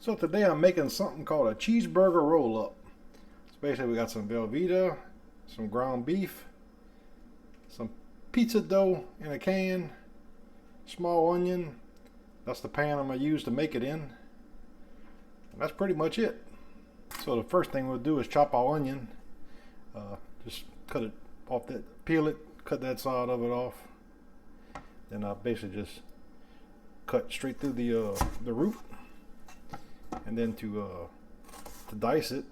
So today I'm making something called a cheeseburger roll-up. So basically we got some Velveeta, some ground beef, some pizza dough in a can, small onion. That's the pan I'm going to use to make it in. And that's pretty much it. So the first thing we'll do is chop our onion. Just cut it off, peel it, cut that side of it off. Then I basically just cut straight through the root. And then to dice it,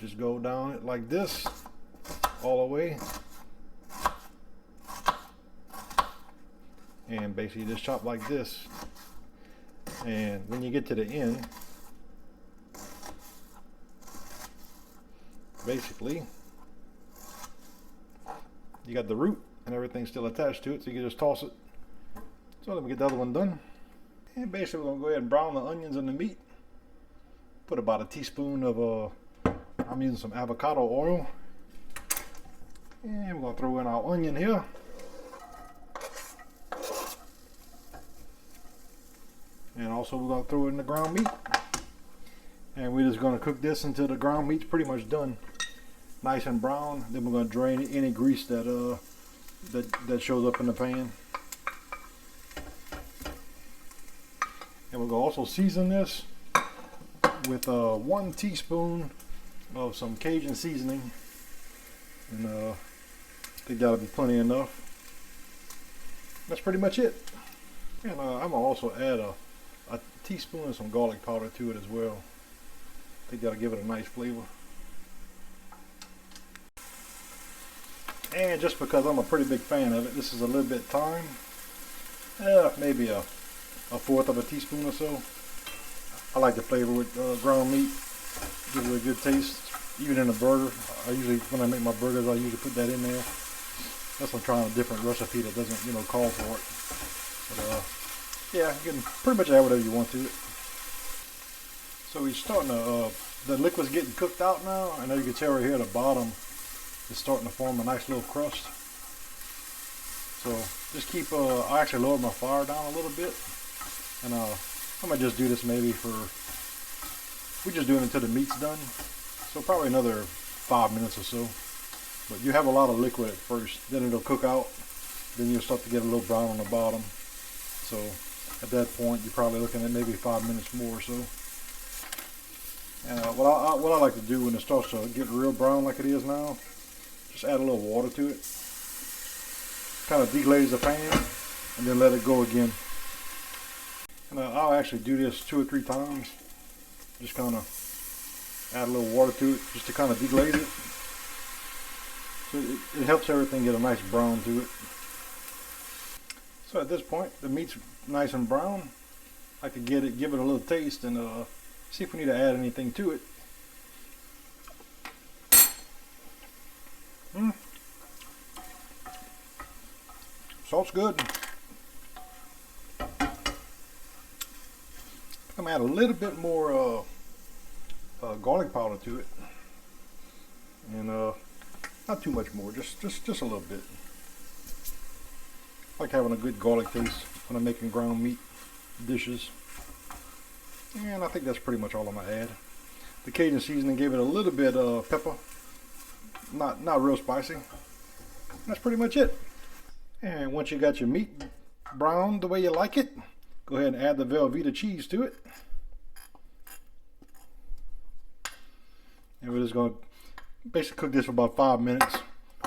just go down it like this all the way, and basically just chop like this. And when you get to the end, basically you got the root and everything still attached to it, so you can just toss it. So let me get the other one done. And basically we're gonna go ahead and brown the onions and the meat. Put about a teaspoon of I'm using some avocado oil, and we're gonna throw in our onion here. And also we're gonna throw in the ground meat, and we're just gonna cook this until the ground meat's pretty much done, nice and brown. Then we're gonna drain any grease that that shows up in the pan, and we're gonna also season this with 1 teaspoon of some Cajun seasoning, and I think that'll be plenty enough. That's pretty much it. And I'm gonna also add a teaspoon of some garlic powder to it as well. I think that'll give it a nice flavor. And just because I'm a pretty big fan of it, this is a little bit thyme, maybe a 1/4 of a teaspoon or so. I like the flavor with ground meat. Gives it a good taste, even in a burger. I usually, when I make my burgers, I usually put that in there. That's I'm trying a different recipe that doesn't, call for it. But yeah, you can pretty much add whatever you want to it. So we're starting to, the liquid's getting cooked out now. I know you can tell right here at the bottom, it's starting to form a nice little crust. So just keep, I actually lowered my fire down a little bit, and I'm gonna just do this maybe for, we're just doing it until the meat's done. So probably another 5 minutes or so. But you have a lot of liquid at first, then it'll cook out. Then you'll start to get a little brown on the bottom. So at that point, you're probably looking at maybe 5 minutes more or so. And what I like to do when it starts to get real brown like it is now, just add a little water to it. Kind of deglaze the pan, and then let it go again. And I'll actually do this 2 or 3 times. Just kind of add a little water to it, just to kind of deglaze it. So it helps everything get a nice brown to it. So at this point, the meat's nice and brown. I could give it a little taste, and see if we need to add anything to it. Salt's good. I'm gonna add a little bit more garlic powder to it, and not too much more, just a little bit. I like having a good garlic taste when I'm making ground meat dishes, and I think that's pretty much all I'm gonna add. The Cajun seasoning gave it a little bit of pepper, not real spicy. That's pretty much it. And once you got your meat browned the way you like it, go ahead and add the Velveeta cheese to it. And we're just going to basically cook this for about 5 minutes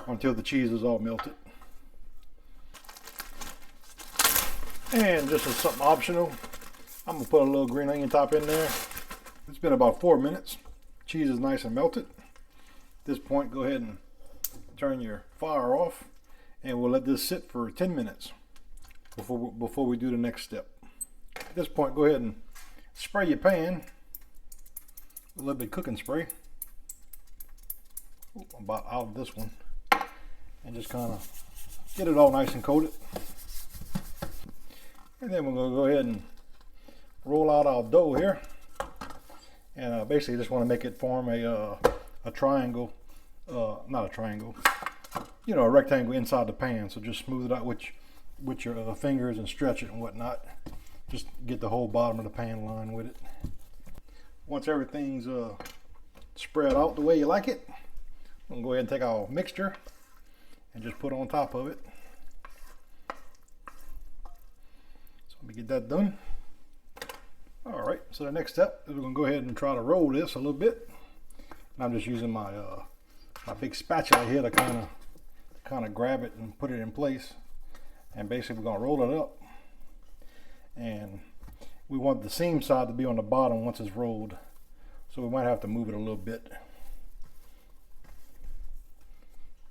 until the cheese is all melted. And just as something optional, I'm going to put a little green onion top in there. It's been about 4 minutes. Cheese is nice and melted. At this point, go ahead and turn your fire off, and we'll let this sit for 10 minutes before we do the next step. At this point, go ahead and spray your pan with a little bit of cooking spray. Ooh, I'm about out of this one. And just kind of get it all nice and coated. And then we're going to go ahead and roll out our dough here. And basically just want to make it form a triangle. Not a triangle. A rectangle inside the pan. So just smooth it out with your fingers and stretch it and whatnot. Just get the whole bottom of the pan lined with it. Once everything's spread out the way you like it, I'm gonna go ahead and take our mixture and just put it on top of it. So let me get that done. All right, so the next step is we're gonna go ahead and try to roll this a little bit. And I'm just using my my big spatula here to kind of grab it and put it in place. And basically we're gonna roll it up. And we want the seam side to be on the bottom once it's rolled. So we might have to move it a little bit.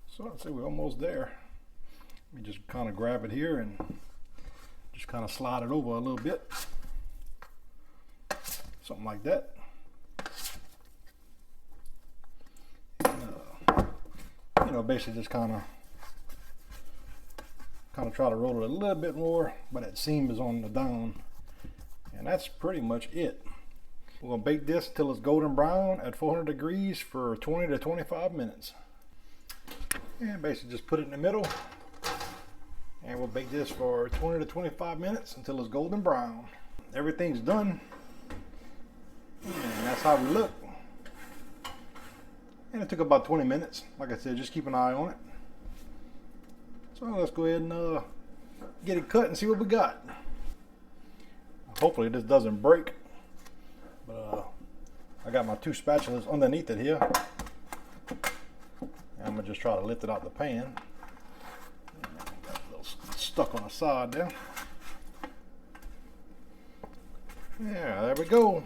So I'd say we're almost there. Let me just kind of grab it here and just kind of slide it over a little bit. Something like that. And, you know, basically just kind of try to roll it a little bit more, but that seam is on the down. And that's pretty much it. We're gonna bake this till it's golden brown at 400 degrees for 20 to 25 minutes. And basically just put it in the middle. And we'll bake this for 20 to 25 minutes until it's golden brown. Everything's done. And that's how we look. And it took about 20 minutes. Like I said, just keep an eye on it. So let's go ahead and get it cut and see what we got. Hopefully this doesn't break. But I got my 2 spatulas underneath it here. And I'm gonna just try to lift it out the pan. Got a little stuck on the side there. Yeah, there we go.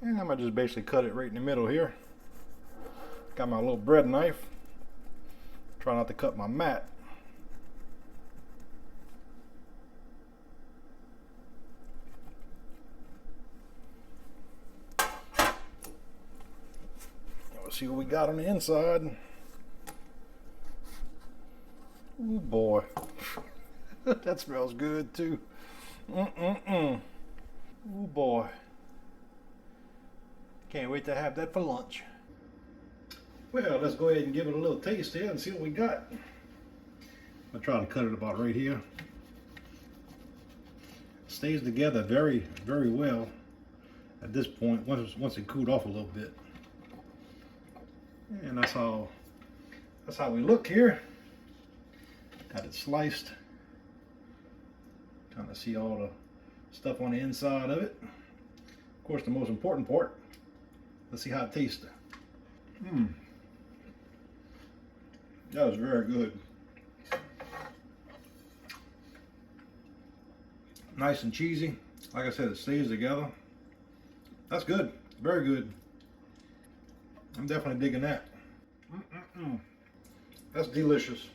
And I'm gonna just basically cut it right in the middle here. Got my little bread knife. Try not to cut my mat. Let's see what we got on the inside. Oh boy. That smells good too. Oh boy. Can't wait to have that for lunch. Well, let's go ahead and give it a little taste here and see what we got. I'll try to cut it about right here. Stays together very, very well at this point once it cooled off a little bit. And that's how we look here. Got it sliced. Trying to see all the stuff on the inside of it. Of course, the most important part. Let's see how it tastes. That was very good. Nice and cheesy. Like I said, it stays together. That's good. Very good. I'm definitely digging that. That's delicious.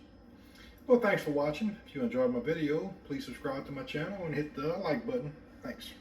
Well, thanks for watching. If you enjoyed my video, please subscribe to my channel and hit the like button. Thanks.